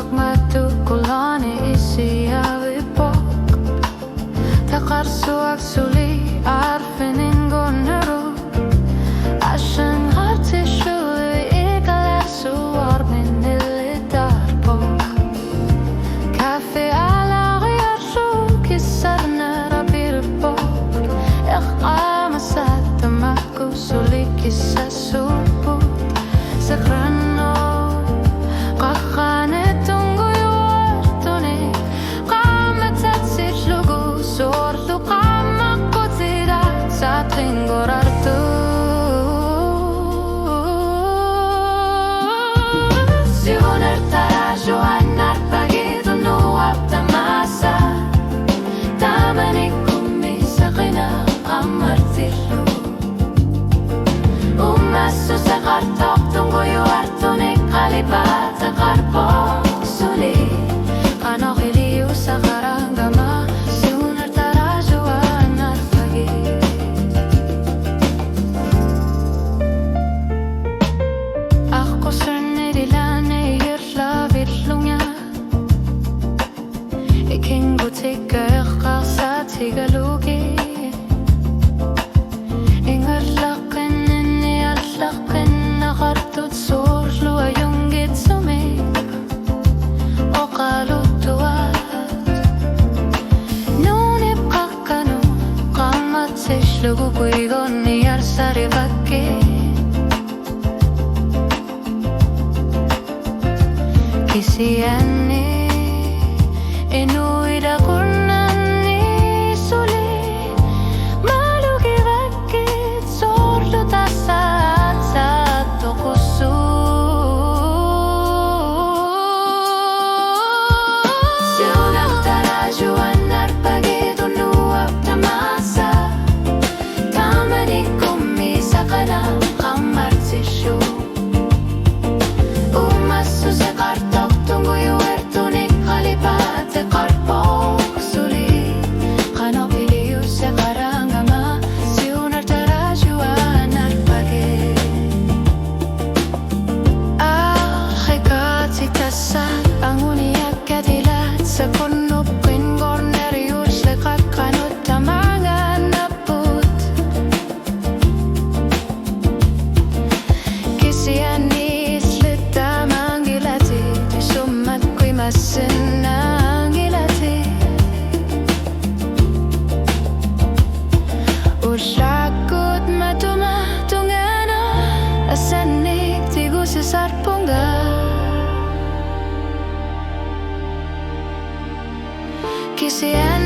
suak matukulani isi avipok takar suak suli arfinin goneru ashen harti shui ikalar suar minili darpok kafe ala gayar shu kisarna rabirpok amasat tamaku suli kisah subut sakrano Tingorartu Siunar tarajo anar pagido no aptamasa Tamanik kumisa kina amartilu Umasu sa kartok tunggoyo artonik kalipat sa karpok suli Kano kiliyo sa karanggama Siunar tarajo anar pagido Tigalugi Ingarlakin iniarlakin Nakartut surlu ayong gitsumig O kalutuat Nunip kakano Kamatsish luguguigon Niyar saribaki Kisiani Inuida kurna Sa kunop kwen gornerius le kakanot tamangan naput Kisianis le tamang gilati Sumat ko'y masin ang gilati Usyakot matumatungano Asanik tigo sa sarpongga Kisian